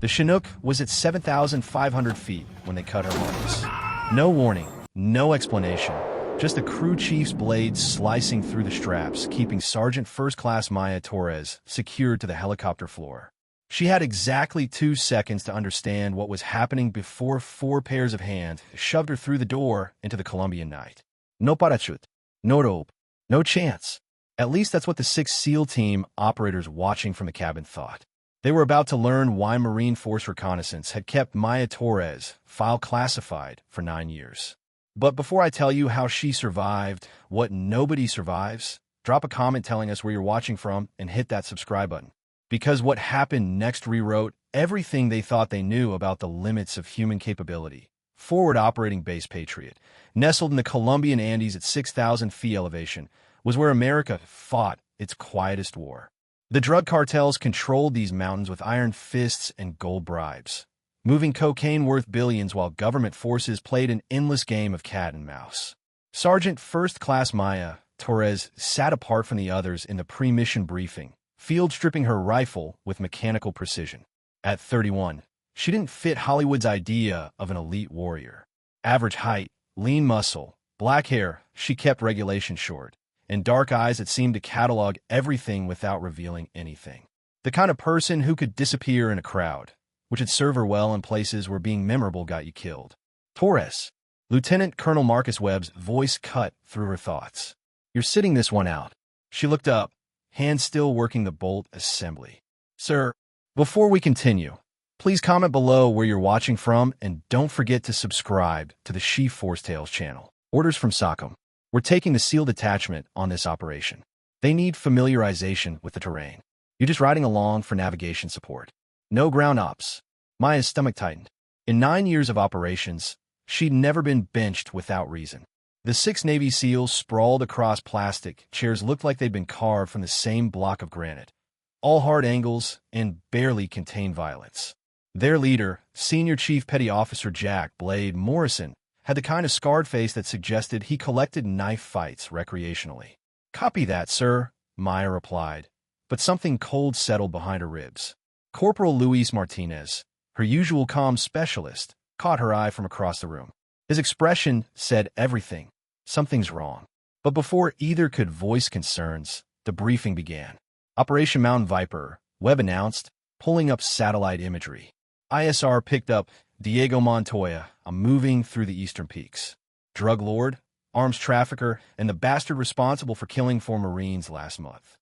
The Chinook was at 7,500 feet when they cut her harness. No warning, no explanation, just the crew chief's blades slicing through the straps, keeping Sergeant First Class Maya Torres secured to the helicopter floor. She had exactly 2 seconds to understand what was happening before 4 pairs of hands shoved her through the door into the Colombian night. No parachute, no rope, no chance. At least that's what the 6th SEAL team operators watching from the cabin thought. They were about to learn why Marine Force Reconnaissance had kept Maya Torres file classified for 9 years. But before I tell you how she survived what nobody survives, drop a comment telling us where you're watching from and hit that subscribe button. Because what happened next rewrote everything they thought they knew about the limits of human capability. Forward Operating Base Patriot, nestled in the Colombian Andes at 6,000 feet elevation, was where America fought its quietest war. The drug cartels controlled these mountains with iron fists and gold bribes, moving cocaine worth billions while government forces played an endless game of cat and mouse. Sergeant First Class Maya Torres sat apart from the others in the pre-mission briefing, field stripping her rifle with mechanical precision. At 31, she didn't fit Hollywood's idea of an elite warrior. Average height, lean muscle, black hair, she kept regulation short, and dark eyes that seemed to catalog everything without revealing anything. The kind of person who could disappear in a crowd, which would serve her well in places where being memorable got you killed. Torres. Lieutenant Colonel Marcus Webb's voice cut through her thoughts. You're sitting this one out. She looked up, hands still working the bolt assembly. Sir, before we continue, please comment below where you're watching from and don't forget to subscribe to the Chief Force Tales channel. Orders from SOCOM. We're taking the SEAL detachment on this operation. They need familiarization with the terrain. You're just riding along for navigation support. No ground ops. Maya's stomach tightened. In 9 years of operations, she'd never been benched without reason. The 6 Navy SEALs sprawled across plastic chairs looked like they'd been carved from the same block of granite. All hard angles and barely contained violence. Their leader, Senior Chief Petty Officer Jack Blade Morrison, had the kind of scarred face that suggested he collected knife fights recreationally. Copy that, sir, Maya replied, but something cold settled behind her ribs. Corporal Luis Martinez, her usual calm specialist, caught her eye from across the room. His expression said everything. Something's wrong. But before either could voice concerns, the briefing began. Operation Mountain Viper, Webb announced, pulling up satellite imagery. ISR picked up Diego Montoya, moving through the eastern peaks. Drug lord, arms trafficker, and the bastard responsible for killing 4 Marines last month.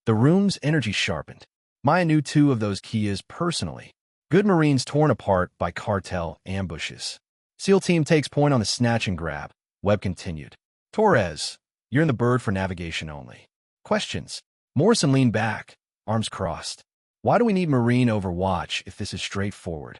The room's energy sharpened. Maya knew 2 of those Kias personally. Good Marines torn apart by cartel ambushes. SEAL team takes point on the snatch and grab. Webb continued. Torres, you're in the bird for navigation only. Questions? Morrison leaned back, arms crossed. Why do we need Marine overwatch if this is straightforward?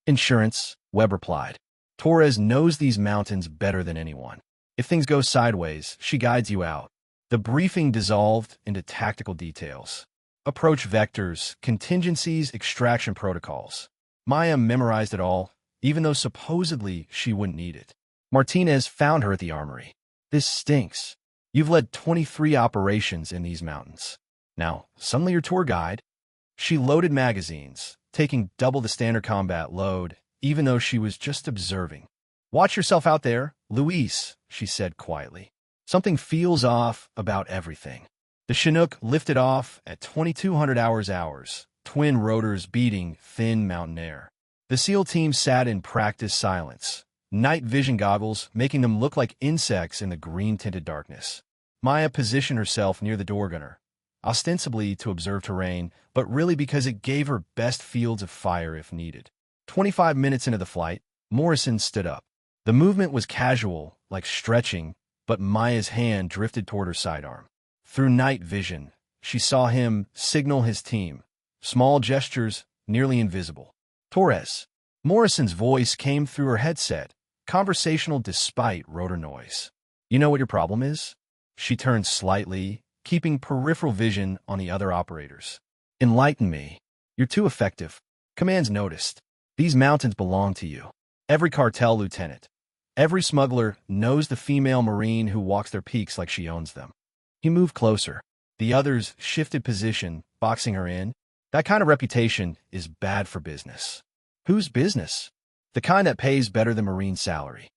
Insurance, Webb replied. Torres knows these mountains better than anyone. If things go sideways, she guides you out. The briefing dissolved into tactical details. Approach vectors, contingencies, extraction protocols. Maya memorized it all, even though supposedly she wouldn't need it. Martinez found her at the armory. This stinks. You've led 23 operations in these mountains. Now, suddenly your tour guide. She loaded magazines, taking double the standard combat load, even though she was just observing. Watch yourself out there, Luis, she said quietly. Something feels off about everything. The Chinook lifted off at 2,200 hours, twin rotors beating thin mountain air. The SEAL team sat in practice silence, night vision goggles making them look like insects in the green-tinted darkness. Maya positioned herself near the door gunner, ostensibly to observe terrain, but really because it gave her best fields of fire if needed. 25 minutes into the flight, Morrison stood up. The movement was casual, like stretching, but Maya's hand drifted toward her sidearm. Through night vision, she saw him signal his team, small gestures nearly invisible. Torres. Morrison's voice came through her headset, conversational despite rotor noise. You know what your problem is? She turned slightly, keeping peripheral vision on the other operators. Enlighten me. You're too effective. Command's noticed. These mountains belong to you. Every cartel lieutenant, every smuggler knows the female Marine who walks their peaks like she owns them. He moved closer. The others shifted position, boxing her in. That kind of reputation is bad for business. Whose business? The kind that pays better than Marine's salary.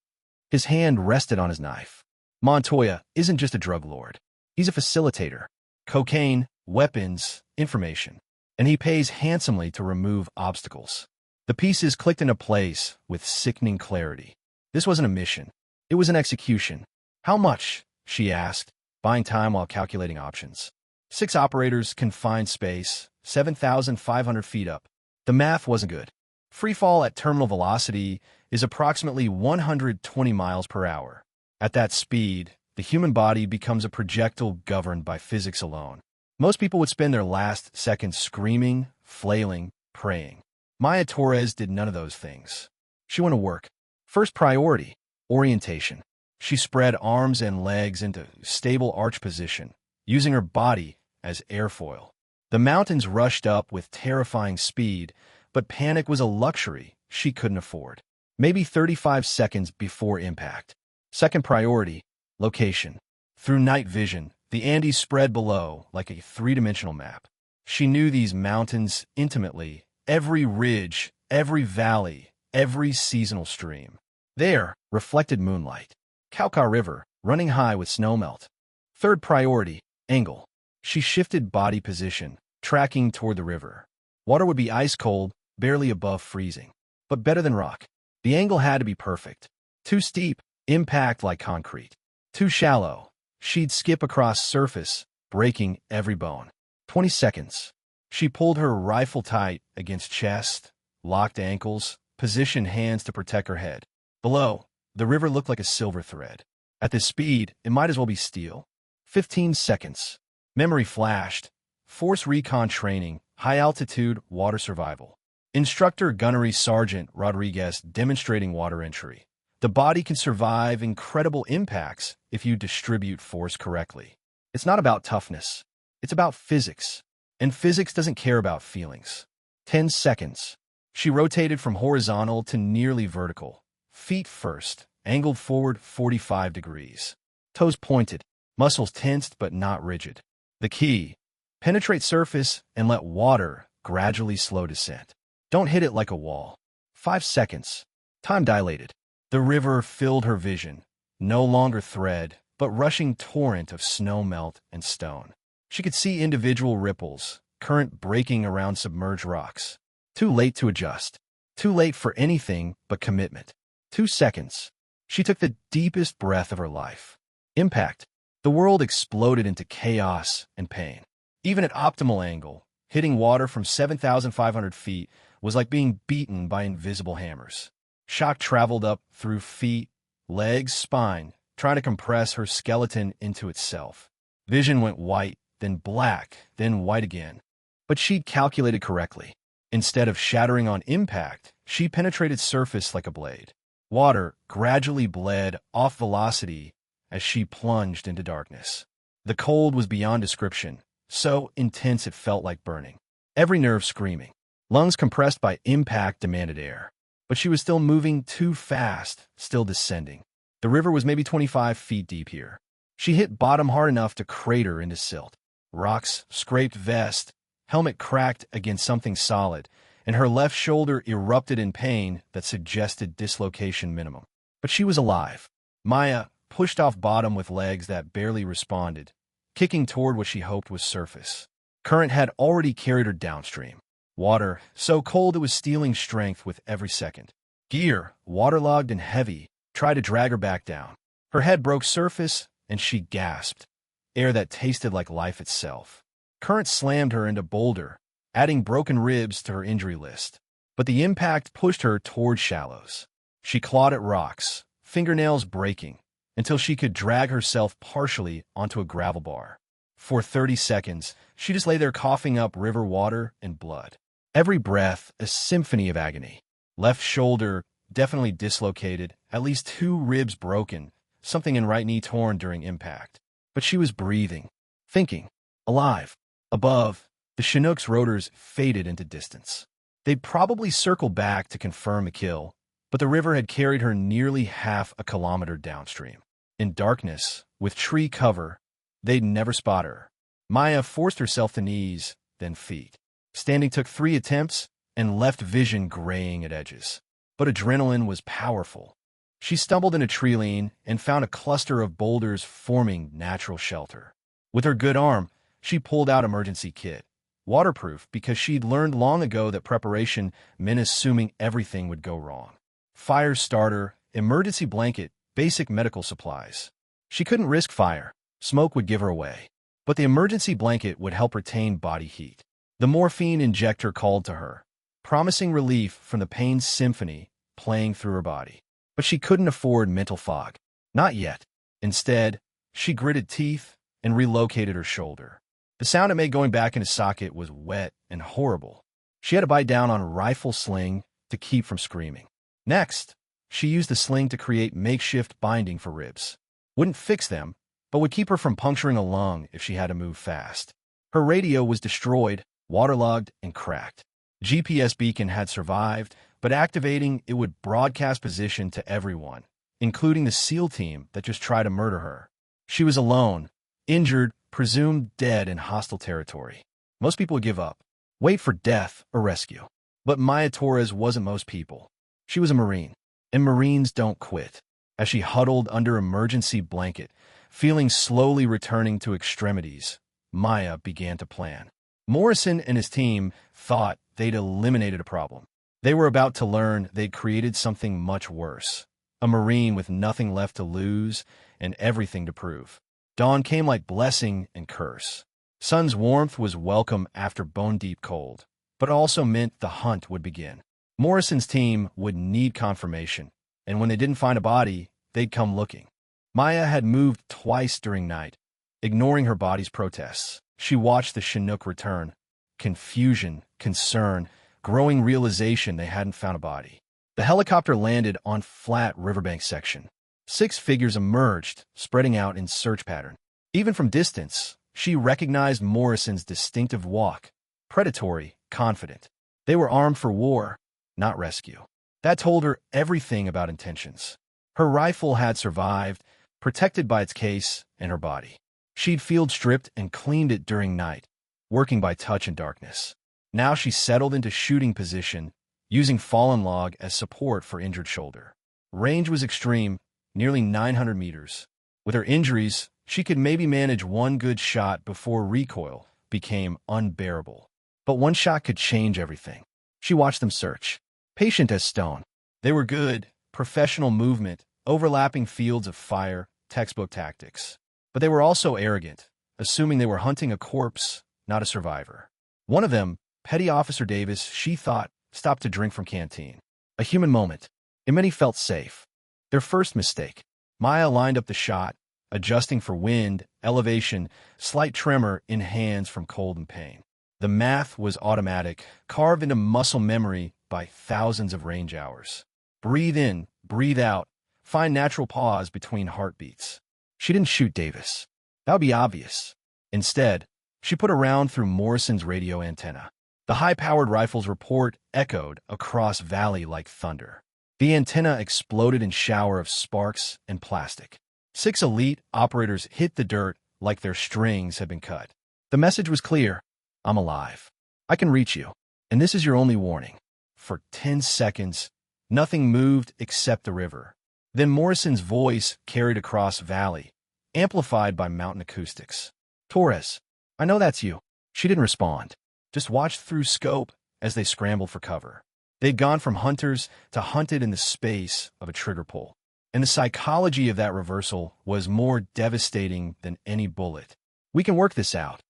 His hand rested on his knife. Montoya isn't just a drug lord. He's a facilitator. Cocaine, weapons, information. And he pays handsomely to remove obstacles. The pieces clicked into place with sickening clarity. This wasn't a mission. It was an execution. How much? She asked, buying time while calculating options. 6 operators, confined space, 7,500 feet up. The math wasn't good. Free fall at terminal velocity is approximately 120 miles per hour. At that speed, the human body becomes a projectile governed by physics alone. Most people would spend their last seconds screaming, flailing, praying. Maya Torres did none of those things. She went to work. First priority, orientation. She spread arms and legs into stable arch position, using her body as airfoil. The mountains rushed up with terrifying speed, but panic was a luxury she couldn't afford. Maybe 35 seconds before impact. Second priority, location. Through night vision, the Andes spread below like a three-dimensional map. She knew these mountains intimately, every ridge, every valley, every seasonal stream. There, reflected moonlight. Cauca River, running high with snowmelt. Third priority, angle. She shifted body position, tracking toward the river. Water would be ice cold, barely above freezing. But better than rock. The angle had to be perfect. Too steep, impact like concrete. Too shallow, she'd skip across surface, breaking every bone. 20 seconds. She pulled her rifle tight against chest, locked ankles, positioned hands to protect her head. Below, the river looked like a silver thread. At this speed, it might as well be steel. 15 seconds. Memory flashed. Force recon training, high-altitude water survival. Instructor Gunnery Sergeant Rodriguez demonstrating water entry. The body can survive incredible impacts if you distribute force correctly. It's not about toughness. It's about physics. And physics doesn't care about feelings. 10 seconds. She rotated from horizontal to nearly vertical. Feet first, angled forward 45 degrees. Toes pointed, muscles tensed but not rigid. The key, penetrate surface and let water gradually slow descent. Don't hit it like a wall. 5 seconds. Time dilated. The river filled her vision, no longer thread, but rushing torrent of snow melt and stone. She could see individual ripples, current breaking around submerged rocks. Too late to adjust. Too late for anything but commitment. 2 seconds. She took the deepest breath of her life. Impact. The world exploded into chaos and pain. Even at optimal angle, hitting water from 7,500 feet was like being beaten by invisible hammers. Shock traveled up through feet, legs, spine, trying to compress her skeleton into itself. Vision went white, then black, then white again. But she'd calculated correctly. Instead of shattering on impact, she penetrated surface like a blade. Water gradually bled off velocity as she plunged into darkness. The cold was beyond description, so intense it felt like burning. Every nerve screaming. Lungs compressed by impact demanded air. But she was still moving too fast, still descending. The river was maybe 25 feet deep here. She hit bottom hard enough to crater into silt. Rocks scraped vest, helmet cracked against something solid, and her left shoulder erupted in pain that suggested dislocation minimum. But she was alive. Maya pushed off bottom with legs that barely responded, kicking toward what she hoped was surface. Current had already carried her downstream. Water, so cold it was stealing strength with every second. Gear, waterlogged and heavy, tried to drag her back down. Her head broke surface, and she gasped, air that tasted like life itself. Current slammed her into boulder, adding broken ribs to her injury list. But the impact pushed her toward shallows. She clawed at rocks, fingernails breaking, until she could drag herself partially onto a gravel bar. For 30 seconds, she just lay there coughing up river water and blood. Every breath, a symphony of agony. Left shoulder, definitely dislocated, at least 2 ribs broken, something in right knee torn during impact. But she was breathing, thinking, alive. Above, the Chinook's rotors faded into distance. They'd probably circle back to confirm the kill, but the river had carried her nearly half a kilometer downstream. In darkness, with tree cover, they'd never spot her. Maya forced herself to knees, then feet. Standing took 3 attempts and left vision graying at edges. But adrenaline was powerful. She stumbled in a tree line and found a cluster of boulders forming natural shelter. With her good arm, she pulled out emergency kit. Waterproof because she'd learned long ago that preparation meant assuming everything would go wrong. Fire starter, emergency blanket, basic medical supplies. She couldn't risk fire. Smoke would give her away. But the emergency blanket would help retain body heat. The morphine injector called to her, promising relief from the pain symphony playing through her body. But she couldn't afford mental fog. Not yet. Instead, she gritted teeth and relocated her shoulder. The sound it made going back into socket was wet and horrible. She had to bite down on a rifle sling to keep from screaming. Next, she used the sling to create makeshift binding for ribs. Wouldn't fix them, but would keep her from puncturing a lung if she had to move fast. Her radio was destroyed, waterlogged, and cracked. GPS beacon had survived, but activating it would broadcast position to everyone, including the SEAL team that just tried to murder her. She was alone, injured, presumed dead in hostile territory. Most people would give up, wait for death or rescue. But Maya Torres wasn't most people. She was a Marine, and Marines don't quit. As she huddled under emergency blanket, feeling slowly returning to extremities, Maya began to plan. Morrison and his team thought they'd eliminated a problem. They were about to learn they'd created something much worse. A Marine with nothing left to lose and everything to prove. Dawn came like blessing and curse. Sun's warmth was welcome after bone-deep cold, but it also meant the hunt would begin. Morrison's team would need confirmation, and when they didn't find a body, they'd come looking. Maya had moved twice during night, ignoring her body's protests. She watched the Chinook return. Confusion, concern, growing realization they hadn't found a body. The helicopter landed on flat riverbank section. 6 figures emerged, spreading out in search pattern. Even from distance, she recognized Morrison's distinctive walk. Predatory, confident. They were armed for war, not rescue. That told her everything about intentions. Her rifle had survived, protected by its case and her body. She'd field stripped and cleaned it during night, working by touch in darkness. Now she settled into shooting position, using fallen log as support for injured shoulder. Range was extreme, nearly 900 meters. With her injuries, she could maybe manage one good shot before recoil became unbearable. But one shot could change everything. She watched them search. Patient as stone. They were good, professional movement, overlapping fields of fire, textbook tactics. But they were also arrogant, assuming they were hunting a corpse, not a survivor. One of them, Petty Officer Davis, she thought, stopped to drink from canteen. A human moment. And many felt safe. Their first mistake. Maya lined up the shot, adjusting for wind, elevation, slight tremor in hands from cold and pain. The math was automatic, carved into muscle memory by thousands of range hours. Breathe in, breathe out, find natural pause between heartbeats. She didn't shoot Davis. That would be obvious. Instead, she put a round through Morrison's radio antenna. The high-powered rifle's report echoed across valley like thunder. The antenna exploded in shower of sparks and plastic. 6 elite operators hit the dirt like their strings had been cut. The message was clear. I'm alive. I can reach you. And this is your only warning. For 10 seconds, nothing moved except the river. Then Morrison's voice carried across valley, amplified by mountain acoustics. Torres, I know that's you. She didn't respond. Just watched through scope as they scrambled for cover. They'd gone from hunters to hunted in the space of a trigger pull. And the psychology of that reversal was more devastating than any bullet. We can work this out.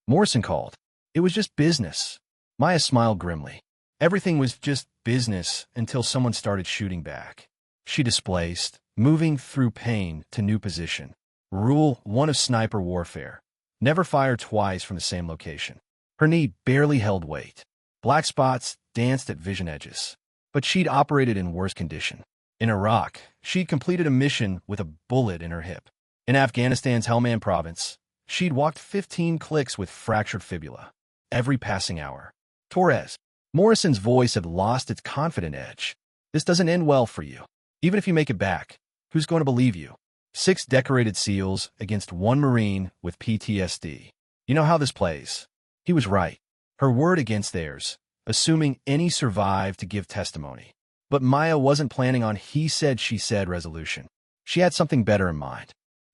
Morrison called. It was just business. Maya smiled grimly. Everything was just business until someone started shooting back. She displaced, moving through pain to new position. Rule 1 of sniper warfare. Never fire twice from the same location. Her knee barely held weight. Black spots danced at vision edges. But she'd operated in worse condition. In Iraq, she'd completed a mission with a bullet in her hip. In Afghanistan's Helmand province, she'd walked 15 clicks with fractured fibula. Every passing hour. Torres. Morrison's voice had lost its confident edge. This doesn't end well for you. Even if you make it back, who's going to believe you? 6 decorated SEALs against 1 Marine with PTSD. You know how this plays. He was right. her word against theirs, assuming any survived to give testimony. But Maya wasn't planning on he said, she said resolution. She had something better in mind.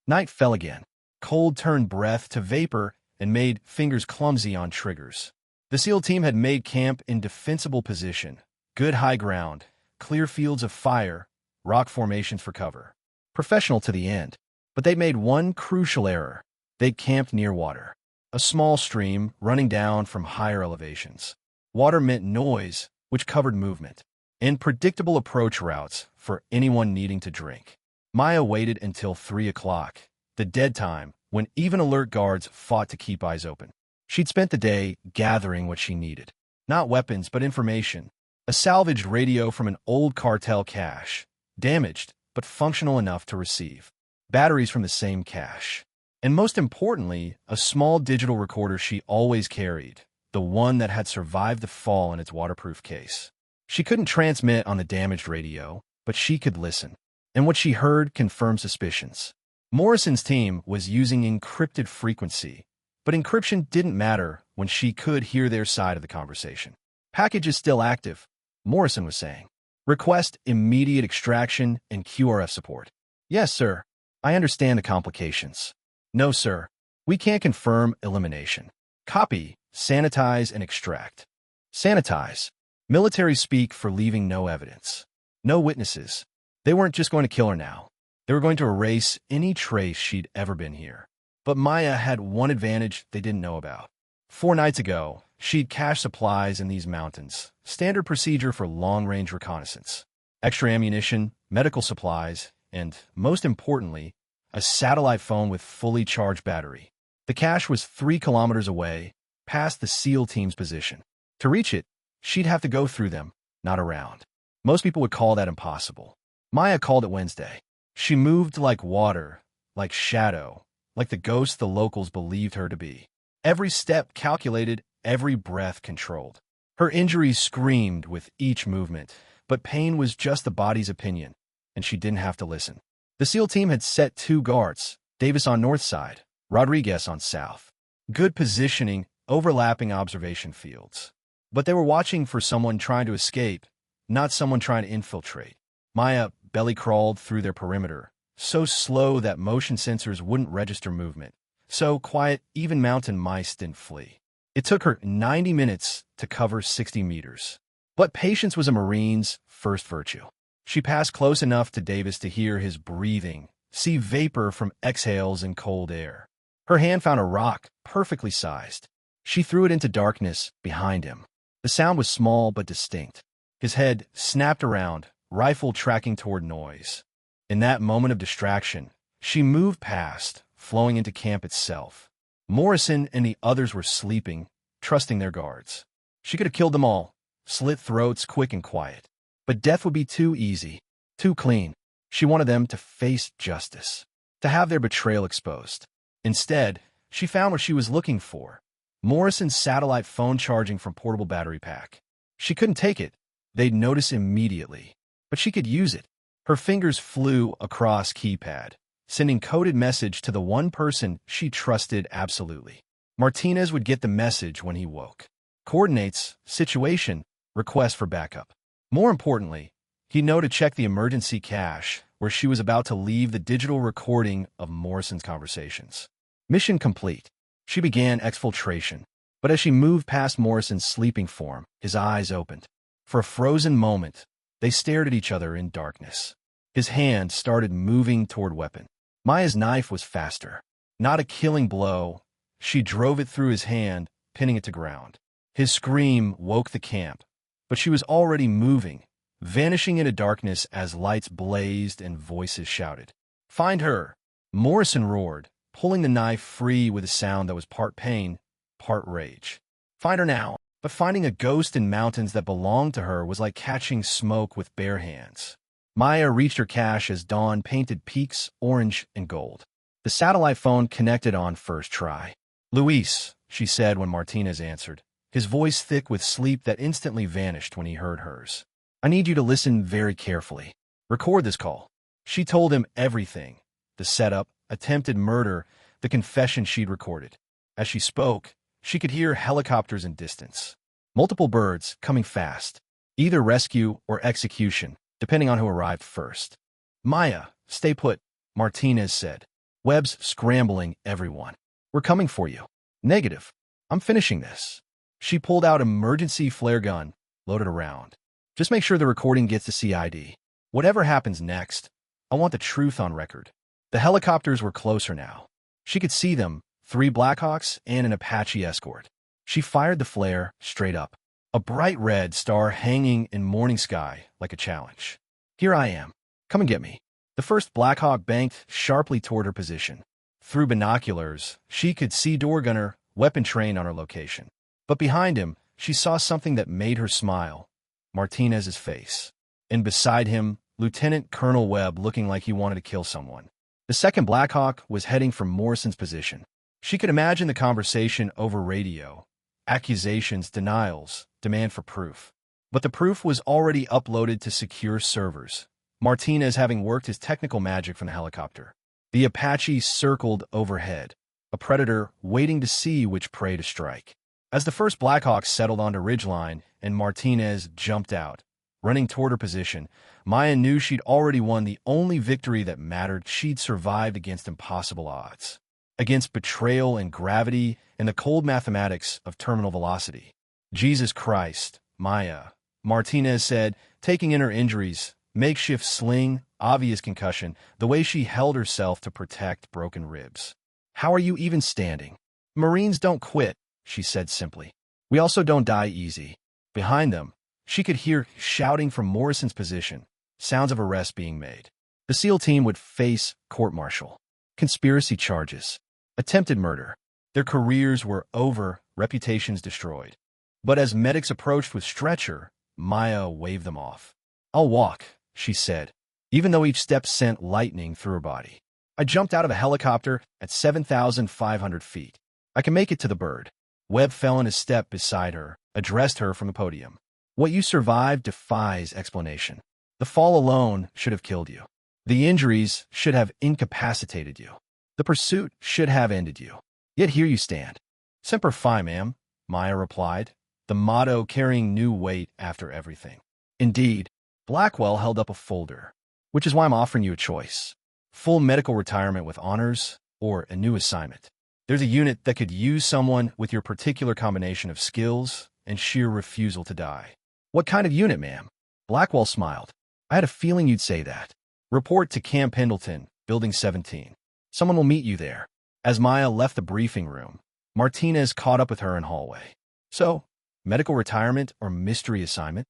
Night fell again. Cold turned breath to vapor and made fingers clumsy on triggers. The SEAL team had made camp in defensible position, good high ground, clear fields of fire, rock formations for cover. Professional to the end. But they'd made one crucial error. They'd camped near water. A small stream running down from higher elevations. Water meant noise, which covered movement, and predictable approach routes for anyone needing to drink. Maya waited until 3 o'clock, the dead time, when even alert guards fought to keep eyes open. She'd spent the day gathering what she needed. Not weapons, but information. A salvaged radio from an old cartel cache, damaged, but functional enough to receive. Batteries from the same cache. And most importantly, a small digital recorder she always carried, the one that had survived the fall in its waterproof case. She couldn't transmit on the damaged radio, but she could listen. And what she heard confirmed suspicions. Morrison's team was using encrypted frequency, but encryption didn't matter when she could hear their side of the conversation. Package is still active, Morrison was saying. Request immediate extraction and QRF support. Yes, sir. I understand the complications. No, sir. We can't confirm elimination. Copy, sanitize, and extract. Sanitize. Military speak for leaving no evidence. No witnesses. They weren't just going to kill her now. They were going to erase any trace she'd ever been here. But Maya had one advantage they didn't know about. 4 nights ago, she'd cached supplies in these mountains, standard procedure for long-range reconnaissance. Extra ammunition, medical supplies, and, most importantly, a satellite phone with fully charged battery. The cache was 3 kilometers away, past the SEAL team's position. To reach it, she'd have to go through them, not around. Most people would call that impossible. Maya called it Wednesday. She moved like water, like shadow, like the ghost the locals believed her to be. Every step calculated, every breath controlled. Her injuries screamed with each movement, but pain was just the body's opinion, and she didn't have to listen. The SEAL team had set 2 guards, Davis on north side, Rodriguez on south. Good positioning, overlapping observation fields. But they were watching for someone trying to escape, not someone trying to infiltrate. Maya belly crawled through their perimeter, so slow that motion sensors wouldn't register movement. So quiet, even mountain mice didn't flee. It took her 90 minutes to cover 60 meters. But patience was a Marine's first virtue. She passed close enough to Davis to hear his breathing, see vapor from exhales in cold air. Her hand found a rock, perfectly sized. She threw it into darkness behind him. The sound was small but distinct. His head snapped around, rifle tracking toward noise. In that moment of distraction, she moved past, flowing into camp itself. Morrison and the others were sleeping, trusting their guards. She could have killed them all, slit throats quick and quiet. But death would be too easy, too clean. She wanted them to face justice, to have their betrayal exposed. Instead, she found what she was looking for. Morrison's satellite phone charging from portable battery pack. She couldn't take it. They'd notice immediately. But she could use it. Her fingers flew across keypad, sending coded message to the one person she trusted absolutely. Martinez would get the message when he woke. Coordinates, situation, request for backup. More importantly, he'd know to check the emergency cache where she was about to leave the digital recording of Morrison's conversations. Mission complete. She began exfiltration, but as she moved past Morrison's sleeping form, his eyes opened. For a frozen moment, they stared at each other in darkness. His hand started moving toward weapon. Maya's knife was faster. Not a killing blow. She drove it through his hand, pinning it to ground. His scream woke the camp, but she was already moving, vanishing into darkness as lights blazed and voices shouted. "Find her!" Morrison roared, pulling the knife free with a sound that was part pain, part rage. Find her now! But finding a ghost in mountains that belonged to her was like catching smoke with bare hands. Maya reached her cache as dawn painted peaks orange and gold. The satellite phone connected on first try. "Luis," she said when Martinez answered, his voice thick with sleep that instantly vanished when he heard hers. "I need you to listen very carefully. Record this call." She told him everything. The setup, attempted murder, the confession she'd recorded. As she spoke, She could hear helicopters in distance. Multiple birds coming fast. Either rescue or execution, depending on who arrived first. Maya, stay put, Martinez said. Webb's scrambling everyone. We're coming for you. Negative. I'm finishing this. She pulled out emergency flare gun, loaded a round. Just make sure the recording gets to CID. Whatever happens next, I want the truth on record. The helicopters were closer now. She could see them, 3 Blackhawks and an Apache escort. She fired the flare straight up. A bright red star hanging in morning sky like a challenge. Here I am. Come and get me. The first Blackhawk banked sharply toward her position. Through binoculars, she could see door gunner, weapon trained on her location. But behind him, she saw something that made her smile. Martinez's face. And beside him, Lieutenant Colonel Webb looking like he wanted to kill someone. The second Blackhawk was heading for Morrison's position. She could imagine the conversation over radio. Accusations, denials, demand for proof. But the proof was already uploaded to secure servers, Martinez having worked his technical magic from the helicopter. The Apache circled overhead, a predator waiting to see which prey to strike. As the first Blackhawk settled onto ridgeline and Martinez jumped out, running toward her position, Maya knew she'd already won the only victory that mattered. She'd survived against impossible odds. Against betrayal and gravity and the cold mathematics of terminal velocity. Jesus Christ, Maya, Martinez said, taking in her injuries, makeshift sling, obvious concussion, the way she held herself to protect broken ribs. How are you even standing? Marines don't quit, she said simply. We also don't die easy. Behind them, she could hear shouting from Morrison's position, sounds of arrest being made. The SEAL team would face court-martial. Conspiracy charges. Attempted murder. Their careers were over, reputations destroyed. But as medics approached with stretcher, Maya waved them off. I'll walk, she said, even though each step sent lightning through her body. I jumped out of a helicopter at 7,500 feet. I can make it to the bird. Webb fell in a step beside her, addressed her from the podium. What you survived defies explanation. The fall alone should have killed you. The injuries should have incapacitated you. The pursuit should have ended you. Yet here you stand. Semper Fi, ma'am, Maya replied, the motto carrying new weight after everything. Indeed, Blackwell held up a folder, which is why I'm offering you a choice. Full medical retirement with honors, or a new assignment. There's a unit that could use someone with your particular combination of skills and sheer refusal to die. What kind of unit, ma'am? Blackwell smiled. I had a feeling you'd say that. Report to Camp Pendleton, Building 17. Someone will meet you there. As Maya left the briefing room, Martinez caught up with her in hallway. So, medical retirement or mystery assignment?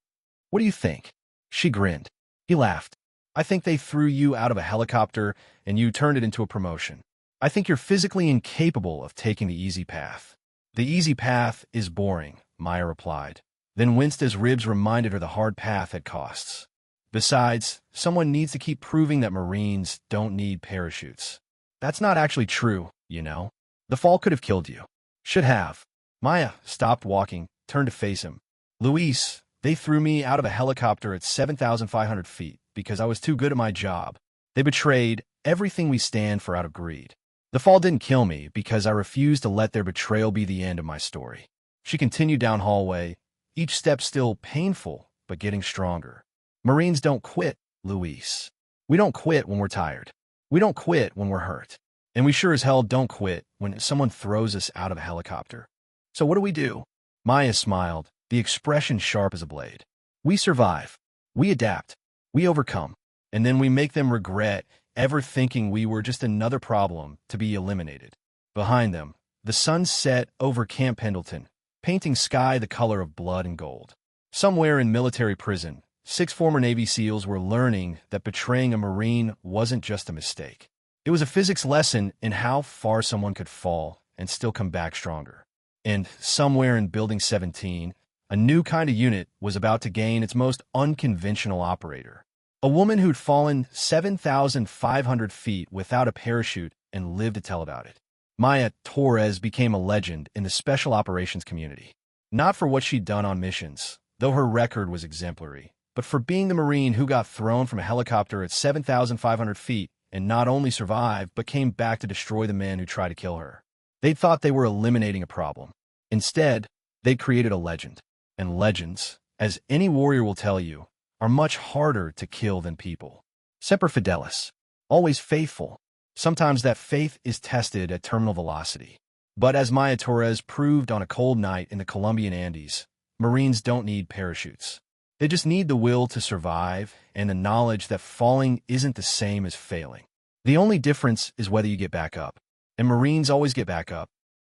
What do you think? She grinned. He laughed. I think they threw you out of a helicopter and you turned it into a promotion. I think you're physically incapable of taking the easy path. The easy path is boring, Maya replied, then winced as ribs reminded her the hard path had costs. Besides, someone needs to keep proving that Marines don't need parachutes. That's not actually true, you know. The fall could have killed you. Should have. Maya stopped walking, turned to face him. Luis, they threw me out of a helicopter at 7,500 feet because I was too good at my job. They betrayed everything we stand for out of greed. The fall didn't kill me because I refused to let their betrayal be the end of my story. She continued down hallway, each step still painful, but getting stronger. Marines don't quit, Luis. We don't quit when we're tired. We don't quit when we're hurt. And we sure as hell don't quit when someone throws us out of a helicopter. So what do we do? Maya smiled, the expression sharp as a blade. We survive. We adapt. We overcome. And then we make them regret ever thinking we were just another problem to be eliminated. Behind them, the sun set over Camp Pendleton, painting sky the color of blood and gold. Somewhere in military prison, 6 former Navy SEALs were learning that betraying a Marine wasn't just a mistake. It was a physics lesson in how far someone could fall and still come back stronger. And somewhere in Building 17, a new kind of unit was about to gain its most unconventional operator. A woman who'd fallen 7,500 feet without a parachute and lived to tell about it. Maya Torres became a legend in the special operations community. Not for what she'd done on missions, though her record was exemplary, but for being the Marine who got thrown from a helicopter at 7,500 feet and not only survived, but came back to destroy the men who tried to kill her. They'd thought they were eliminating a problem. Instead, they created a legend. And legends, as any warrior will tell you, are much harder to kill than people. Semper fidelis, always faithful. Sometimes that faith is tested at terminal velocity. But as Maya Torres proved on a cold night in the Colombian Andes, Marines don't need parachutes. They just need the will to survive and the knowledge that falling isn't the same as failing. The only difference is whether you get back up. And Marines always get back up.